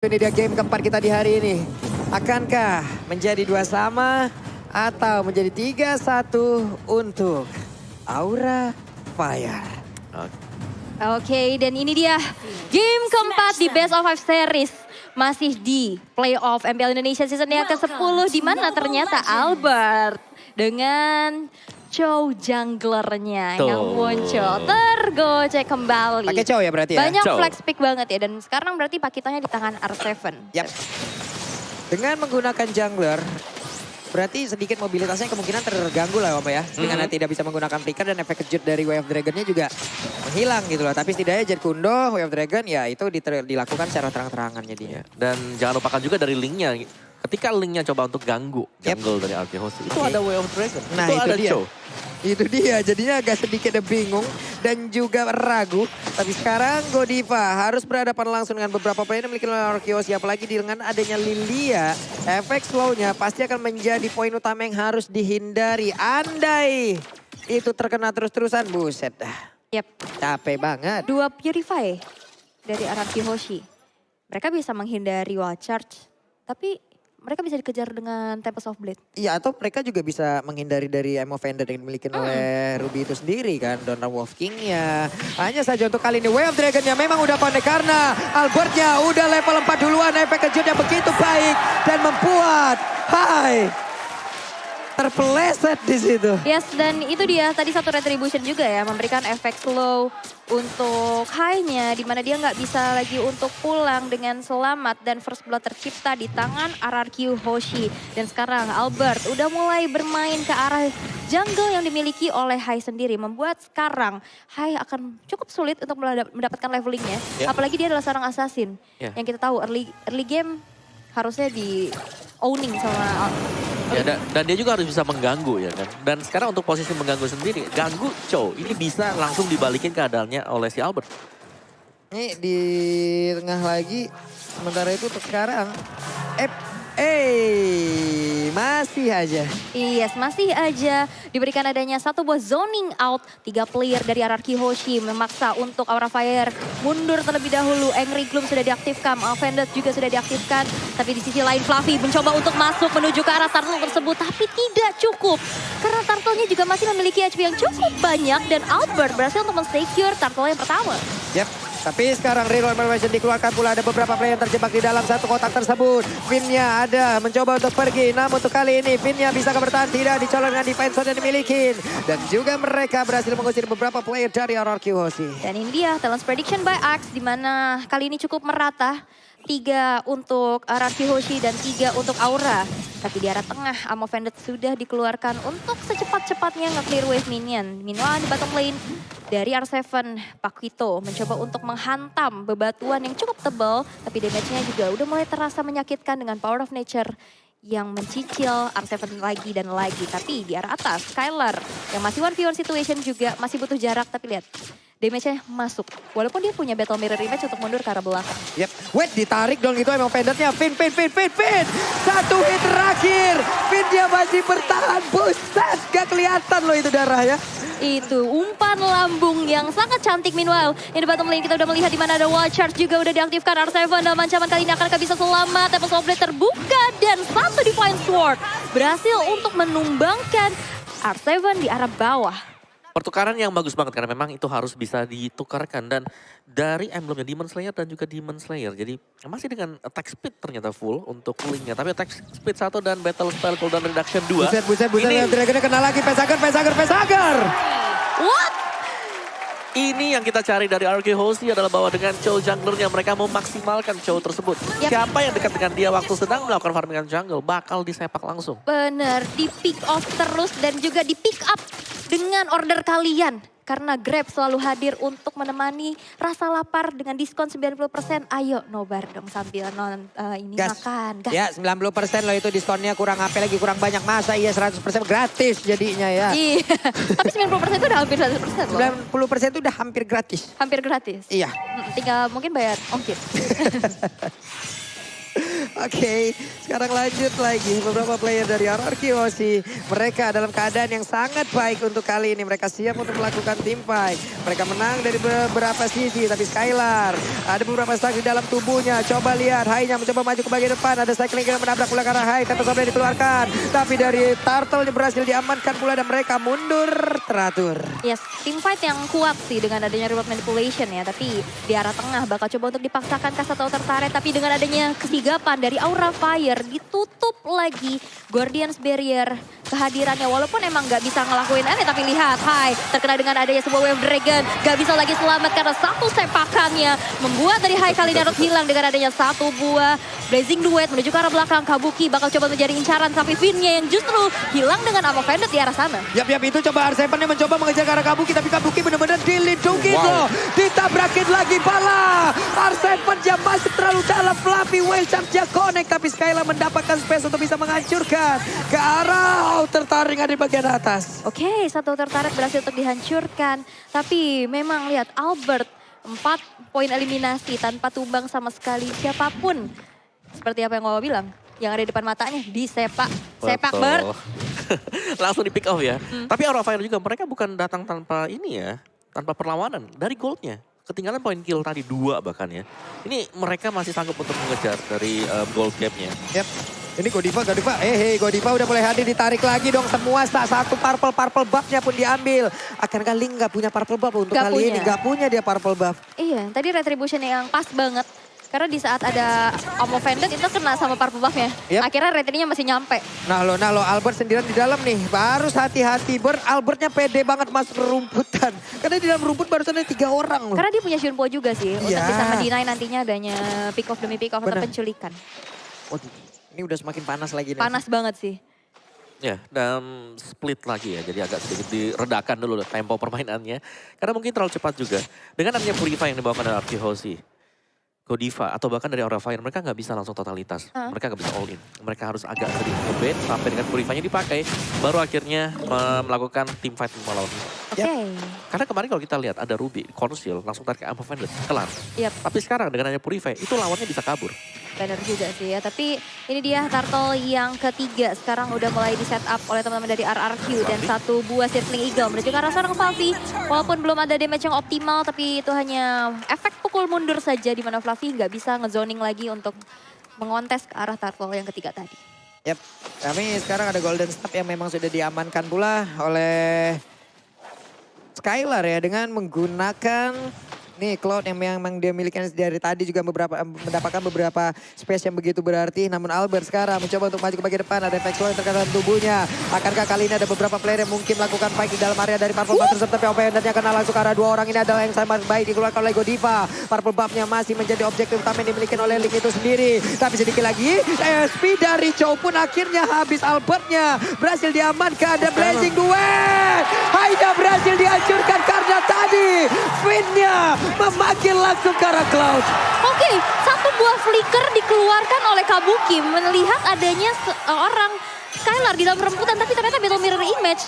Ini dia game keempat kita di hari ini. Akankah menjadi 2 sama atau menjadi 3-1 untuk Aura Fire? Oke, dan ini dia game keempat di Best of 5 Series. Masih di playoff MPL Indonesia season yang ke-10 di mana ternyata Albert dengan Chow junglernya yang muncul tergocek kembali. Pakai Chow ya berarti ya? Banyak Chow. flex pick banget ya, dan sekarang berarti pakitanya di tangan R7. Yap. Dengan menggunakan jungler, berarti sedikit mobilitasnya kemungkinan terganggu lah Om ya. Dengan tidak bisa menggunakan flicker dan efek kejut dari Way of Dragon-nya juga menghilang gitu loh. Tapi setidaknya Jet Kundo, Way of Dragon ya itu dilakukan secara terang-terangan jadinya. Dan jangan lupakan juga dari linknya. Ketika linknya coba untuk ganggu jungle dari RK Host, itu ada Way of Dragon. Nah itu ada dia. Chow. Itu dia, jadinya agak sedikit bingung dan juga ragu. Tapi sekarang Godiva harus berhadapan langsung dengan beberapa player yang memiliki Arkeosi. Apalagi dengan adanya Lilia, efek slownya pasti akan menjadi poin utama yang harus dihindari. Andai itu terkena terus-terusan, buset dah. Yap. Capek banget. 2 Purify dari Araki Hoshi. Mereka bisa menghindari wall charge, tapi mereka bisa dikejar dengan Tempest of Blade. Iya, atau mereka juga bisa menghindari dari Emo Vendor yang dimiliki oleh Ruby itu sendiri kan. Donor Wolf King-nya. Hanya saja untuk kali ini Way of Dragon-nya memang udah connect karena Albertnya udah level 4 duluan. Efek kejutnya begitu baik dan membuat terpeleset di situ. Yes, dan itu dia tadi satu retribution juga ya, memberikan efek slow untuk high-nya, di mana dia nggak bisa lagi untuk pulang dengan selamat, dan first blood tercipta di tangan RRQ Hoshi. Dan sekarang Albert udah mulai bermain ke arah jungle yang dimiliki oleh Hai sendiri, membuat sekarang Hai akan cukup sulit untuk mendapatkan levelingnya. Apalagi dia adalah seorang assassin yang kita tahu early game harusnya di owning sama Ya, dan dia juga harus bisa mengganggu ya kan. Dan sekarang untuk posisi mengganggu sendiri, ganggu Chow ini bisa langsung dibalikin keadaannya oleh si Albert. Ini di tengah lagi, sementara itu untuk sekarang, masih aja. Yes, masih aja diberikan adanya satu buah zoning out. 3 player dari RRQ Hoshi memaksa untuk Aura Fire mundur terlebih dahulu. Angry Gloom sudah diaktifkan, Vendor juga sudah diaktifkan. Tapi di sisi lain Fluffy mencoba untuk masuk menuju ke arah turtle tersebut. Tapi tidak cukup. Karena turtle-nya juga masih memiliki HP yang cukup banyak. Dan Albert berhasil untuk men-secure turtle yang pertama. Yap. Tapi sekarang reroll animation dikeluarkan pula, ada beberapa player yang terjebak di dalam satu kotak tersebut. Finn-nya ada mencoba untuk pergi, namun untuk kali ini Finn-nya bisa bertahan, tidak dicolong dengan defense yang dimiliki. Dan juga mereka berhasil mengusir beberapa player dari RRQ Hoshi. Dan ini dia Talent's Prediction by Axe, di mana kali ini cukup merata. 3 untuk RRQ Hoshi dan 3 untuk Aura. Tapi di arah tengah, Amo Vendor sudah dikeluarkan untuk secepat-cepatnya nge-clear wave minion. Meanwhile di bottom lane, dari R7, Paquito mencoba untuk menghantam bebatuan yang cukup tebal. Tapi damage-nya juga udah mulai terasa menyakitkan dengan Power of Nature yang mencicil R7 lagi dan lagi. Tapi di arah atas, Skylar yang masih 1v1 situation juga masih butuh jarak. Tapi lihat, damage-nya masuk. Walaupun dia punya battle mirror image untuk mundur ke arah belakang. Yep, wait ditarik dong itu emang Vendor-nya. Finn. Satu hit terakhir. Finn dia masih bertahan. Buset, gak kelihatan loh itu darah ya. Itu umpan lambung yang sangat cantik. Meanwhile, in the bottom lane kita udah melihat di mana ada wall charge juga udah diaktifkan. R7 dalam ancaman kali ini akankah bisa selamat. Tempest of Blade terbuka dan satu Divine Sword berhasil untuk menumbangkan R7 di arah bawah. Pertukaran yang bagus banget karena memang itu harus bisa ditukarkan. Dan dari emblemnya Demon Slayer dan juga Demon Slayer. Jadi masih dengan attack speed ternyata full untuk linknya. Tapi attack speed 1 dan battle spell cooldown reduction 2. Buset. Dragonnya kena lagi. Pesager. What? Ini yang kita cari dari RK Hoshi adalah bahwa dengan Chow junglernya mereka memaksimalkan Chow tersebut. Siapa yang dekat dengan dia waktu sedang melakukan farmingan jungle bakal disepak langsung. Bener, di pick off terus dan juga di pick up dengan order kalian. Karena Grab selalu hadir untuk menemani rasa lapar dengan diskon 90%. Ayo nobar dong sambil makan. Gas. Ya 90% loh itu diskonnya, kurang apa lagi, kurang banyak. Masa iya 100% gratis jadinya ya. Iya, tapi 90% itu udah hampir 100% loh. 90% itu udah hampir gratis. Hampir gratis. Iya. Tinggal mungkin bayar ongkir. Oke, sekarang lanjut lagi. Beberapa player dari RRQ Aussie. Mereka dalam keadaan yang sangat baik untuk kali ini. Mereka siap untuk melakukan team fight. Mereka menang dari beberapa sisi. Tapi Skylar, ada beberapa stack di dalam tubuhnya. Coba lihat, Hai-nya mencoba maju ke bagian depan. Ada cycling yang menabrak pula ke arah Hai. Tentu saja dikeluarkan. Tapi dari Turtle berhasil diamankan pula dan mereka mundur teratur. Yes, team fight yang kuat sih dengan adanya remote manipulation ya. Tapi di arah tengah bakal coba untuk dipaksakan ke satu tertarik. Tapi dengan adanya kesigapan dari Aura Fire ditutup lagi Guardians Barrier kehadirannya. Walaupun emang gak bisa ngelakuin aneh, tapi lihat Hai terkena dengan adanya sebuah Wave Dragon. Gak bisa lagi selamat karena satu sepakannya membuat dari Hai kali ini harus hilang dengan adanya satu buah Blazing Duet menuju ke arah belakang. Kabuki bakal coba menjadi incaran tapi Finn-nya yang justru hilang dengan Ammo Vended di arah sana. Yap, itu coba R7 yang mencoba mengejar ke arah Kabuki. Tapi Kabuki benar-benar dilindungi loh. Ditabrakin lagi bala. R7 yang masuk terlalu dalam. Fluffy Whale Charge connect. Tapi Skylar mendapatkan space untuk bisa menghancurkan ke arah outer taring ada di bagian atas. Oke, satu tertarik berhasil untuk dihancurkan. Tapi memang lihat Albert 4 poin eliminasi tanpa tumbang sama sekali siapapun. Seperti apa yang Wawa bilang, yang ada di depan matanya disepak. Sepak Bert. Langsung di pick off ya. Tapi Aura Fire juga mereka bukan datang tanpa ini ya, tanpa perlawanan dari goldnya. Ketinggalan poin kill tadi 2 bahkan ya. Ini mereka masih sanggup untuk mengejar dari gold gapnya. Yap. Ini Godiva. Godiva udah mulai hadir, ditarik lagi dong semua. Satu purple buff-nya pun diambil. Akankah Link gak punya purple buff untuk Gak kali punya. ini? Gak punya dia purple buff. Iya, tadi retribution yang pas banget. Karena di saat ada Ammo Vended itu kena sama purple buff-nya. Yep. Akhirnya ratingnya masih nyampe. Nah lo Albert sendirian di dalam nih. Harus hati-hati. Albertnya pede banget masuk ke rumputan. Karena di dalam rumput barusan ada 3 orang loh. Karena dia punya Shunpo juga sih. Untuk Iya. bisa mendinai nantinya adanya pick off demi pick off atau Bener. penculikan. Waduh, ini udah semakin panas lagi nih. Panas banget sih. Ya, dan split lagi ya. Jadi agak sedikit diredakan dulu tempo permainannya. Karena mungkin terlalu cepat juga. Dengan adanya Purify yang dibawakan oleh RRQ Aussie, Godiva atau bahkan dari Aura Fire, mereka nggak bisa langsung totalitas. Mereka nggak bisa all in. Mereka harus agak sedikit nge-bait sampai dengan Purify-nya dipakai. Baru akhirnya melakukan team fight melawan. Oke. Karena kemarin kalau kita lihat ada Ruby, Conceal, langsung tarik ke Ammo Vended, kelar. Yap. Tapi sekarang dengan adanya Purify, itu lawannya bisa kabur. Benar juga sih ya. Tapi ini dia Turtle yang ketiga. Sekarang udah mulai di set up oleh teman-teman dari RRQ. Dan satu buah Circling Eagle menuju ke arah seorang Fluffy. Walaupun belum ada damage yang optimal. Tapi itu hanya efek pukul mundur saja. Di mana Fluffy nggak bisa ngezoning lagi untuk mengontes ke arah Turtle yang ketiga tadi. Yap, kami sekarang ada Golden Staff yang memang sudah diamankan pula oleh Skylar ya. Dengan menggunakan nih Cloud yang memang dia miliki dari tadi juga mendapatkan beberapa space yang begitu berarti. Namun Albert sekarang mencoba untuk maju ke bagian depan. Ada efek slow yang terkena dalam tubuhnya. Akankah kali ini ada beberapa player yang mungkin melakukan fight di dalam area dari Purple Buff tersebut. Tapi Opendantnya kena langsung ke arah 2 orang ini adalah yang sangat baik dikeluarkan oleh Godiva. Purple Buff-nya masih menjadi objektif utama yang dimiliki oleh Link itu sendiri. Tapi sedikit lagi SP dari Chow pun akhirnya habis. Albertnya berhasil diamankan. Ada Blazing Duet. Haida berhasil dihancurkan karena tadi Finn-nya memanggil langsung ke arah Cloud. Oke, satu buah flicker dikeluarkan oleh Kabuki. Melihat adanya seorang Skylar di dalam remputan. Tapi ternyata Battle Mirror Image.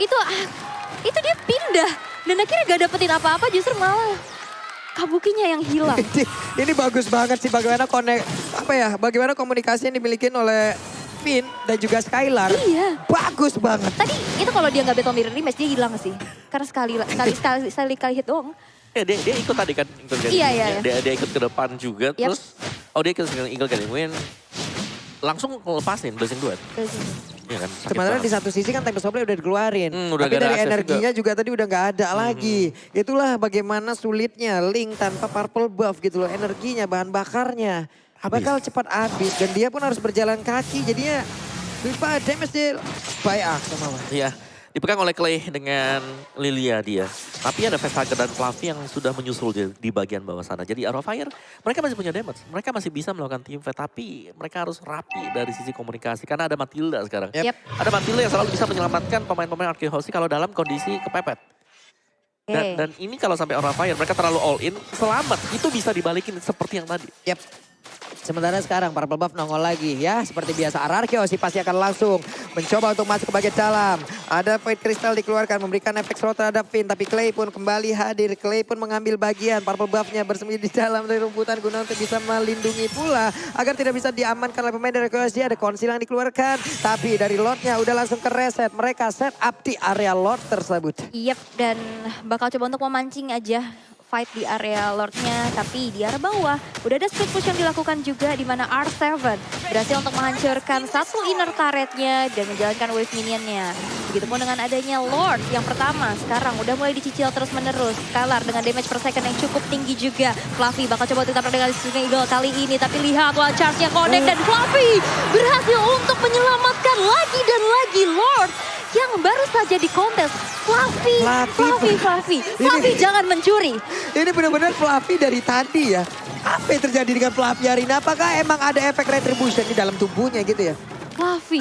Itu dia pindah. Dan akhirnya gak dapetin apa-apa, justru malah Kabukinya yang hilang. Ini bagus banget sih bagaimana bagaimana komunikasi yang dimiliki oleh Finn dan juga Skylar. Iya. Bagus banget. Tadi itu kalau dia nggak Battle Mirror Image dia hilang sih. Karena sekali hit doang. Ya dia ikut tadi kan. Iya. Dia ikut ke depan juga. Yep. Terus, dia ikut dengan Eagle kan. Mungkin langsung lepasin Blazing Duet. Iya kan, sakit Sebenarnya banget. di satu sisi kan Tempest Supply udah dikeluarin. Udah Tapi gak ada dari akses energinya juga tadi udah nggak ada lagi. Itulah bagaimana sulitnya Link tanpa Purple Buff gitu loh. Energinya, bahan bakarnya bakal cepat habis. Dan dia pun harus berjalan kaki. Jadinya lupa damage dia by Axe sama Iya, dipegang oleh Clay dengan Lilia dia. Tapi ada Vestager dan Fluffy yang sudah menyusul di bagian bawah sana. Jadi Aura Fire, mereka masih punya damage. Mereka masih bisa melakukan team fight, tapi mereka harus rapi dari sisi komunikasi. Karena ada Matilda sekarang. Yep. Ada Matilda yang selalu bisa menyelamatkan pemain-pemain RRQ Aussie kalau dalam kondisi kepepet. Dan ini kalau sampai Aura Fire, mereka terlalu all in, selamat. Itu bisa dibalikin seperti yang tadi. Yep. Sementara sekarang Purple Buff nongol lagi ya. Seperti biasa RRQ Aussie pasti akan langsung mencoba untuk masuk ke bagian dalam. Ada Void Crystal dikeluarkan memberikan efek slot terhadap Finn. Tapi Clay pun kembali hadir. Clay pun mengambil bagian. Purple buff-nya bersembunyi di dalam dari rumputan guna untuk bisa melindungi pula. Agar tidak bisa diamankan oleh pemain dari QSG. Ada konsil yang dikeluarkan. Tapi dari Lordnya udah langsung ke reset. Mereka set up di area Lord tersebut. Yep, dan bakal coba untuk memancing aja fight di area Lordnya, tapi di area bawah udah ada split push yang dilakukan juga di mana R7 berhasil untuk menghancurkan satu inner turretnya dan menjalankan wave minionnya. Begitupun dengan adanya Lord yang pertama sekarang udah mulai dicicil terus menerus. Skylar dengan damage per second yang cukup tinggi juga. Fluffy bakal coba ditambah dengan Swing Eagle kali ini, tapi lihat wall charge-nya connect dan Fluffy berhasil untuk menyelamatkan lagi dan lagi Lord yang baru saja di kontes. Fluffy, jangan mencuri. Ini benar-benar Fluffy dari tadi ya. Apa yang terjadi dengan Fluffy hari ini? Apakah emang ada efek retribution di dalam tubuhnya gitu ya? Fluffy.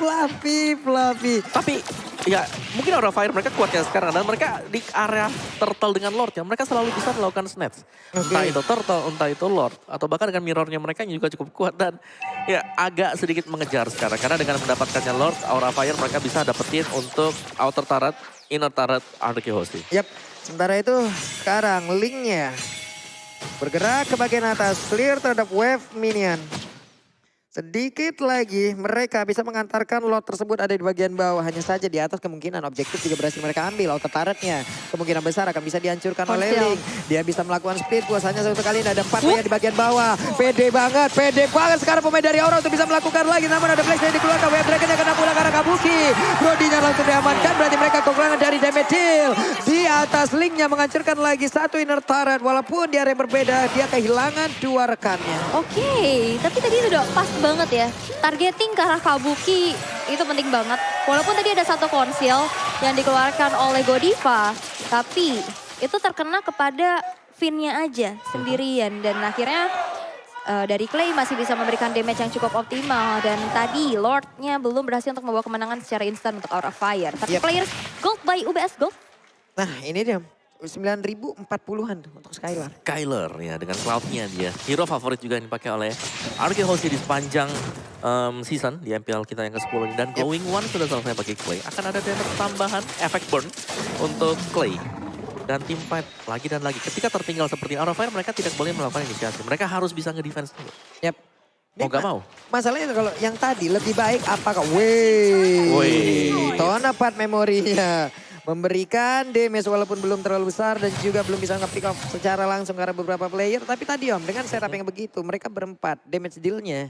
Fluffy. Tapi ya mungkin Aura Fire mereka kuatnya sekarang. Dan mereka di area turtle dengan Lordnya. Mereka selalu bisa melakukan snatch. Entah itu turtle, entah itu Lord. Atau bahkan dengan mirrornya mereka juga cukup kuat. Dan ya agak sedikit mengejar sekarang. Karena dengan mendapatkannya Lord, Aura Fire mereka bisa dapetin untuk outer turret, inner turret, Arkehosi. Yap, sementara itu sekarang Linknya bergerak ke bagian atas. Clear terhadap wave minion. Sedikit lagi mereka bisa mengantarkan lot tersebut ada di bagian bawah. Hanya saja di atas kemungkinan objektif juga berhasil mereka ambil. Outer turretnya kemungkinan besar akan bisa dihancurkan oleh Link. Dia bisa melakukan split puas hanya satu kali. Ada 4 player di bagian bawah. Pede banget sekarang pemain dari Aura untuk bisa melakukan lagi. Namun ada flash yang dikeluarkan. Wave Dragon yang kena pulang karena Kabuki. Brodinya langsung diamankan. Berarti mereka kekurangan dari damage deal. Di atas Linknya menghancurkan lagi satu inner turret. Walaupun di area berbeda dia kehilangan 2 rekannya. Oke, tapi tadi udah pas banget ya. Targeting ke arah Kabuki itu penting banget. Walaupun tadi ada satu konsil yang dikeluarkan oleh Godiva. Tapi itu terkena kepada Finn-nya aja sendirian. Dan akhirnya dari Clay masih bisa memberikan damage yang cukup optimal. Dan tadi Lord-nya belum berhasil untuk membawa kemenangan secara instan untuk Aura Fire. Tapi players gold by UBS Gold. Nah ini dia. 9.040-an untuk Skylar. Skylar ya dengan cloud-nya dia. Hero favorit juga yang dipakai oleh Arkehosi di sepanjang season di MPL kita yang ke-10 ini. Dan going one sudah selesai bagi Clay. Akan ada damage tambahan efek burn untuk Clay. Dan tim fight lagi dan lagi. Ketika tertinggal seperti Aura Fire mereka tidak boleh melakukan inisiasi. Mereka harus bisa nge-defense dulu. Yap. Mau gak mau. Masalahnya kalau yang tadi lebih baik apakah? Wih. Tona part memorinya. Memberikan damage walaupun belum terlalu besar dan juga belum bisa nge-pick off secara langsung karena beberapa player. Tapi tadi Om dengan setup yang begitu mereka berempat damage dealnya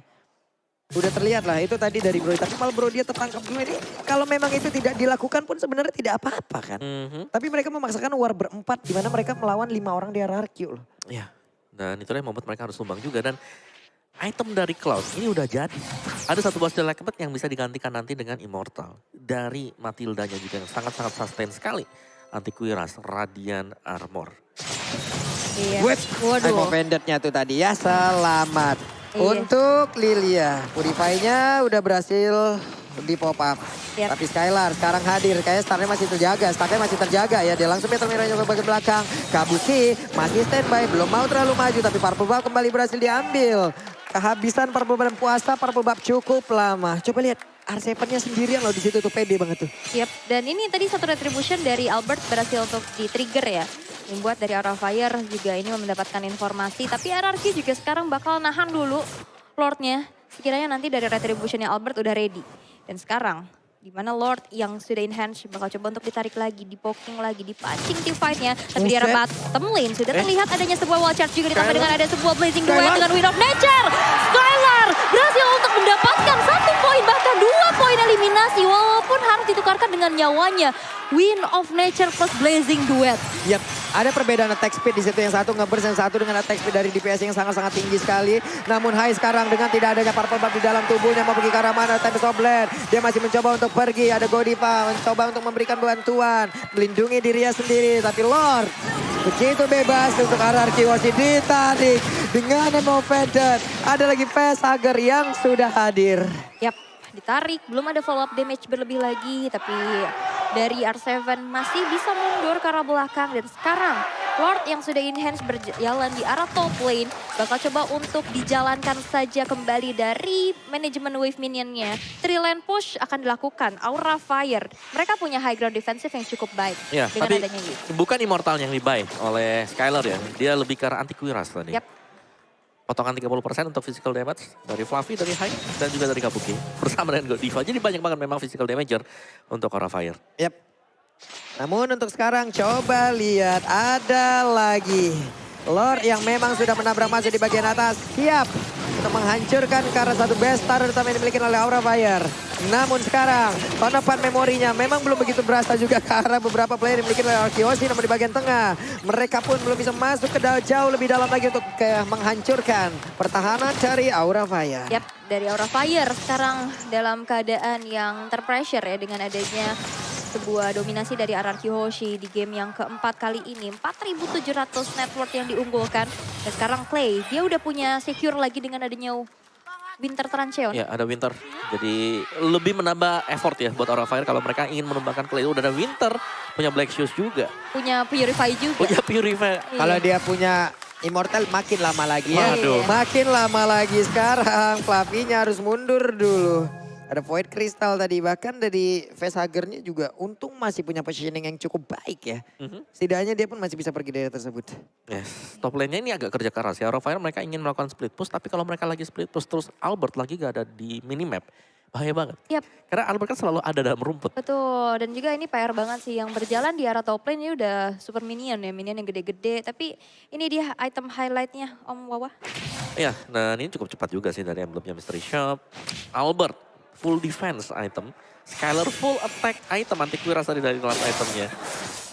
udah terlihat lah itu tadi dari Brody. Tapi malah Brody tertangkap dulu ini. Kalau memang itu tidak dilakukan pun sebenarnya tidak apa-apa kan. Tapi mereka memaksakan war berempat di mana mereka melawan 5 orang di RRQ loh. Iya dan itulah yang membuat mereka harus tumbang juga. Dan item dari Cloud ini udah jadi. Ada satu buah Select yang bisa digantikan nanti dengan Immortal. Dari Matildanya juga yang sangat-sangat sustain sekali. Anti-Kuiras, Radiant Armor. Iya. Waduh. Offended-nya tuh tadi ya selamat. Iya. Untuk Lilia. Purify-nya udah berhasil di pop up. Yep. Tapi Skylar sekarang hadir. Kayaknya startnya masih terjaga. Startnya masih terjaga ya. Dia langsung Peter Miranya ke bagian belakang. Kabuki masih standby. Belum mau terlalu maju. Tapi Purple Buff kembali berhasil diambil. Kehabisan Purple Buff dan puasa Purple Buff cukup lama. Coba lihat R7-nya sendirian loh di situ tuh pede banget tuh. Yap, dan ini tadi satu retribution dari Albert berhasil untuk di-trigger ya. Membuat dari Aura Fire juga ini mendapatkan informasi. Tapi RRQ juga sekarang bakal nahan dulu Lord-nya. Sekiranya nanti dari retributionnya Albert udah ready. Dan sekarang di mana Lord yang sudah enhance bakal coba untuk ditarik lagi, dipoking lagi, dipancing team fight-nya. Tapi di arah bottom lane sudah terlihat adanya sebuah wall charge juga ditambah dengan ada sebuah blazing duet dengan Wind of Nature. Skylar berhasil untuk mendapatkan 1 poin bahkan 2 poin eliminasi walaupun harus ditukarkan dengan nyawanya. Wind of Nature plus blazing duet. Yap, ada perbedaan attack speed di situ. Yang satu nge-burst, yang satu dengan attack speed dari DPS yang sangat-sangat tinggi sekali. Namun Hai sekarang dengan tidak adanya Purple Buff di dalam tubuhnya mau pergi ke arah mana? Tempest of Blade. Dia masih mencoba untuk pergi. Ada Godiva mencoba untuk memberikan bantuan. Melindungi dirinya sendiri. Tapi Lord begitu bebas untuk RRQ Woshi ditarik dengan Offended. Ada lagi Facehager yang sudah hadir. Yap, ditarik. Belum ada follow up damage berlebih lagi. Tapi dari R7 masih bisa mundur ke arah belakang. Dan sekarang Lord yang sudah enhance berjalan di arah top lane bakal coba untuk dijalankan saja kembali dari manajemen wave minionnya. 3 lane push akan dilakukan, Aura Fire. Mereka punya high ground defensive yang cukup baik Ya, dengan tapi adanya ini. bukan Immortal yang dibuy oleh Skylar ya. Dia lebih ke arah anti-Quiras tadi. Yap. Potongan 30% untuk physical damage dari Fluffy, dari Hai, dan juga dari Kabuki. Bersama dengan Godiva. Jadi banyak banget memang physical damager untuk Aura Fire. Yap. Namun untuk sekarang coba lihat ada lagi Lord yang memang sudah menabrak masuk di bagian atas. Siap untuk menghancurkan karena satu best star terutama yang dimiliki oleh Aura Fire. Namun sekarang penepan memorinya memang belum begitu berasa juga ke arah beberapa player yang dimiliki oleh Arkeosi. Namun di bagian tengah mereka pun belum bisa masuk ke jauh lebih dalam lagi untuk menghancurkan pertahanan dari Aura Fire. Yap, dari Aura Fire sekarang dalam keadaan yang terpressure ya dengan adanya sebuah dominasi dari RRQ Hoshi di game yang keempat kali ini. 4.700 net worth yang diunggulkan. Dan sekarang Clay, dia udah punya secure lagi dengan adanya Winter Trancheon. Ya, ada Winter. Jadi lebih menambah effort ya buat Aura Fire kalau mereka ingin menumbangkan Clay. Udah ada Winter, punya Black Shoes juga. Punya Purify juga. Punya Purify. Kalau dia punya Immortal makin lama lagi ya. Waduh. Makin lama lagi sekarang. Fluffy-nya harus mundur dulu. Ada Void Crystal tadi, bahkan dari Facehugger-nya juga untung masih punya positioning yang cukup baik ya. Setidaknya dia pun masih bisa pergi dari tersebut. Yes, top lane-nya ini agak kerja keras ya. Aura Fire mereka ingin melakukan split push, tapi kalau mereka lagi split push terus Albert lagi gak ada di minimap, bahaya banget. Yap. Karena Albert kan selalu ada dalam rumput. Betul, dan juga ini PR banget sih yang berjalan di arah top lane ini udah super minion ya, minion yang gede-gede. Tapi ini dia item highlight-nya Om Wawa. Ya, dan ini cukup cepat juga sih dari emblemnya Mystery Shop. Albert full defense item, Skylar full attack item, anti-Quiras tadi dari dalam itemnya.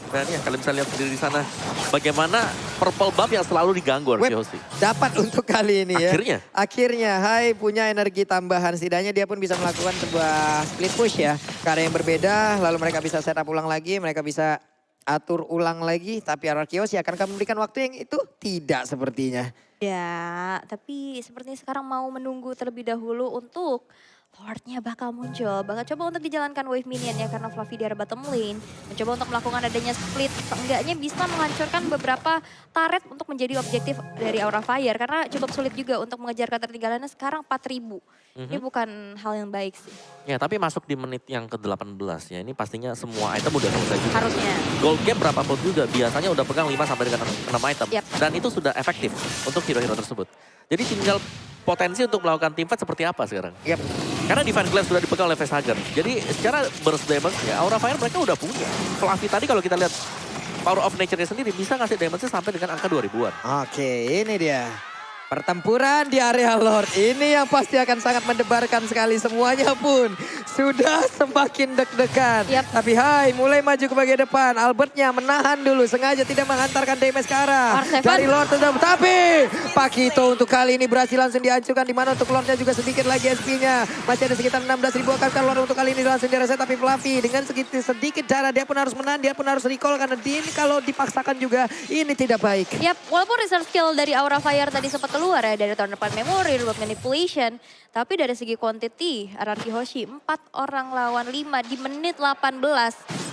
Dan ya kalian bisa lihat sendiri di sana bagaimana purple buff yang selalu diganggu Arkeosi. Dapat untuk kali ini ya. Akhirnya. Akhirnya Hai punya energi tambahan. Setidaknya dia pun bisa melakukan sebuah split push ya. Karena yang berbeda, lalu mereka bisa setup ulang lagi, mereka bisa atur ulang lagi. Tapi Arkeosi akankah memberikan waktu yang itu? Tidak sepertinya. Ya, tapi sepertinya sekarang mau menunggu terlebih dahulu untuk Lordnya bakal muncul, bakal coba untuk dijalankan wave minion ya karena Fluffy di arah bottom lane. Mencoba untuk melakukan adanya split, seenggaknya bisa menghancurkan beberapa turret untuk menjadi objektif dari Aura Fire. Karena cukup sulit juga untuk mengejar ketertinggalannya sekarang 4.000. Ini bukan hal yang baik sih. Ya tapi masuk di menit yang ke-18 ya, ini pastinya semua item udah selesai juga. Harusnya. Gold game berapapun juga biasanya udah pegang 5 sampai dengan 6 item. Yap. Dan itu sudah efektif untuk hero-hero tersebut. Jadi tinggal potensi untuk melakukan teamfight seperti apa sekarang. Yap. Karena Divine Glaive sudah dipegang oleh Facehugger. Jadi secara burst damage ya Aura Fire mereka udah punya. Fluffy tadi kalau kita lihat Power of Nature-nya sendiri bisa ngasih damage-nya sampai dengan angka 2000-an. Oke, ini dia. Pertempuran di area Lord. Ini yang pasti akan sangat mendebarkan sekali. Semuanya pun sudah semakin deg-degan. Yap. Tapi Hai mulai maju ke bagian depan. Albertnya menahan dulu. Sengaja tidak menghantarkan damage ke arah R7. dari Lord. Tapi Pakito untuk kali ini berhasil langsung dihancurkan. Dimana untuk Lordnya juga sedikit lagi SP-nya. Masih ada sekitar 16.000. Akankah Lord untuk kali ini langsung direset. Tapi Fluffy dengan sedikit darah dia pun harus menahan. Dia pun harus recall. Karena ini kalau dipaksakan juga ini tidak baik. Yap, walaupun research skill dari Aura Fire tadi sempat keluar ya dari tahun depan memory, robot manipulation. Tapi dari segi quantity, RRQ Hoshi 4 orang lawan 5 di menit 18.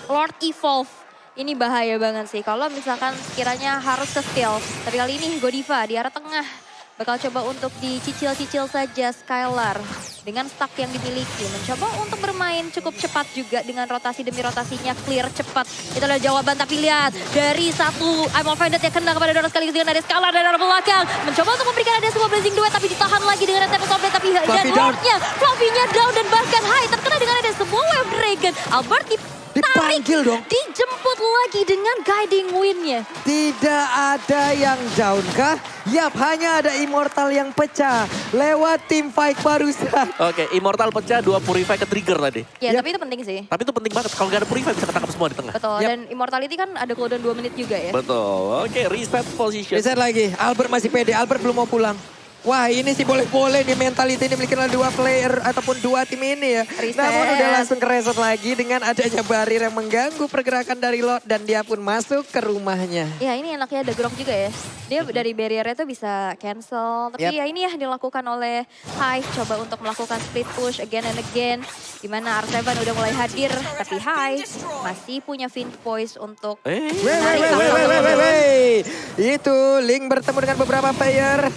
Lord Evolve, ini bahaya banget sih. Kalau misalkan sekiranya harus ke steal. Tapi kali ini Godiva di arah tengah. Bakal coba untuk dicicil-cicil saja Skylar. Dengan stack yang dimiliki. Mencoba untuk bermain cukup cepat juga dengan rotasi demi rotasinya. Clear cepat. Itu adalah jawaban. Tapi lihat dari satu I'm offended yang kena kepada Doros sekaligus dengan ada Skylar dari arah belakang. Mencoba untuk memberikan ada sebuah blazing duet. Tapi ditahan lagi dengan Tempest of Blade. Tapi dan Lordnya, Fluffy-nya down dan bahkan Hai terkena dengan ada sebuah Wave Dragon. Albert Dipanggil dong. Dijemput lagi dengan guiding wind-nya. Tidak ada yang down kah? Yap, hanya ada Immortal yang pecah lewat tim fight barusan. Oke, Immortal pecah, 2 Purify ke trigger tadi. Ya, Yap. tapi itu penting sih. Tapi itu penting banget, kalau nggak ada Purify bisa ketangkap semua di tengah. Betul, Yap. dan Immortality kan ada cooldown 2 menit juga ya. Betul, oke reset position. Reset lagi, Albert masih pede, Albert belum mau pulang. Wah ini sih boleh-boleh nih mentality ini dimiliki oleh dua player ataupun dua tim ini ya. Reset. Namun udah langsung kereset lagi dengan adanya barir yang mengganggu pergerakan dari Lord dan dia pun masuk ke rumahnya. Ya ini enaknya ada Grok juga ya. Dia dari barrier tuh bisa cancel. Tapi Yap. ya ini ya dilakukan oleh Hive. Coba untuk melakukan split push again and again. Dimana R7 udah mulai hadir. Tapi Hive masih punya Fiend Voice untuk menarik Wey. Itu Link bertemu dengan beberapa player.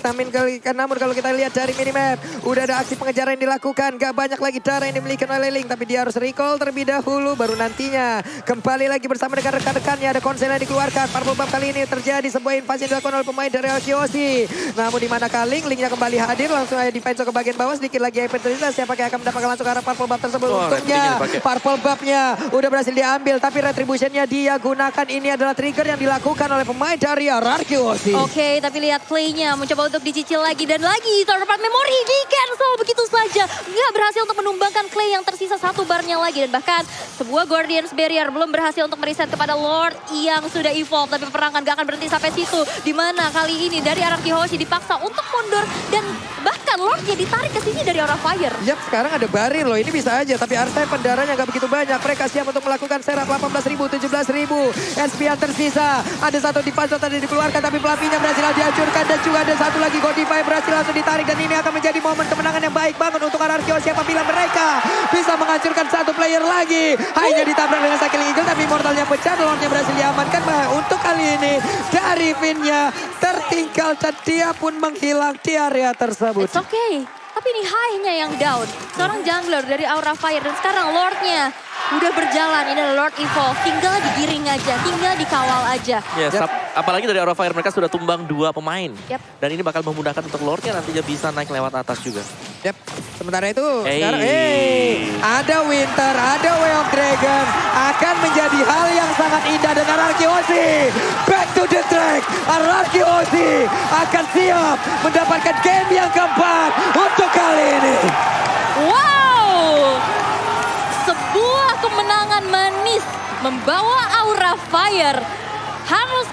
Namun kalau kita lihat dari minimap, udah ada aksi pengejaran yang dilakukan. Gak banyak lagi darah yang dimiliki oleh Link, tapi dia harus recall terlebih dahulu. Baru nantinya kembali lagi bersama dengan rekan-rekannya. Ada konsen yang dikeluarkan. Purple Buff kali ini terjadi sebuah invasi yang dilakukan oleh pemain dari Arkeosi. Namun di mana kali Linknya kembali hadir, langsung aja defense ke bagian bawah. Sedikit lagi IP terlihat siapa yang akan mendapatkan langsung ke arah Purple Buff tersebut. Untungnya Purple Buff-nya udah berhasil diambil, tapi retribution-nya dia gunakan. Ini adalah trigger yang dilakukan oleh pemain dari Arkeosi. Oke, tapi lihat play-nya mencoba untuk dicicil lagi dan lagi. Third part memory di cancel begitu saja. Nggak berhasil untuk menumbangkan Clay yang tersisa satu barnya lagi. Dan bahkan sebuah Guardian's Barrier belum berhasil untuk mereset kepada Lord yang sudah evolve. Tapi peperangan gak akan berhenti sampai situ. Dimana kali ini dari Araki Hoshi dipaksa untuk mundur. Dan bahkan Lordnya ditarik ke sini dari Aura Fire. Yap, sekarang ada barir loh. Ini bisa aja. Tapi R7 pendaranya nggak begitu banyak. Mereka siap untuk melakukan serap 18.000, 17.000. SP yang tersisa. Ada satu di pasok tadi dikeluarkan. Tapi pelapinya berhasil dihancurkan. Dan juga ada satu lagi Godify berhasil langsung ditarik. Dan ini akan menjadi momen kemenangan yang baik banget untuk Arkeosi apabila mereka bisa menghancurkan satu player lagi. Hanya ditabrak dengan Cycling Eagle. Tapi Mortalnya pecah. Lordnya berhasil diamankan. Untuk kali ini dari Vinnya tertinggal. Dan dia pun menghilang di area tersebut. It's okay. Tapi ini High-nya yang down. Seorang jungler dari Aura Fire. Dan sekarang Lord-nya udah berjalan. Ini adalah Lord Evolve. Tinggal digiring aja. Tinggal dikawal aja. Yes, apalagi dari Aura Fire mereka sudah tumbang 2 pemain. Yep. Dan ini bakal memudahkan untuk Lordnya nantinya bisa naik lewat atas juga. Yap, sementara itu sekarang ada Winter, ada Way of Dragon akan menjadi hal yang sangat indah dengan Arkeosi. Back to the track, Arkeosi akan siap mendapatkan game yang keempat untuk kali ini. Wow, sebuah kemenangan manis membawa Aura Fire harus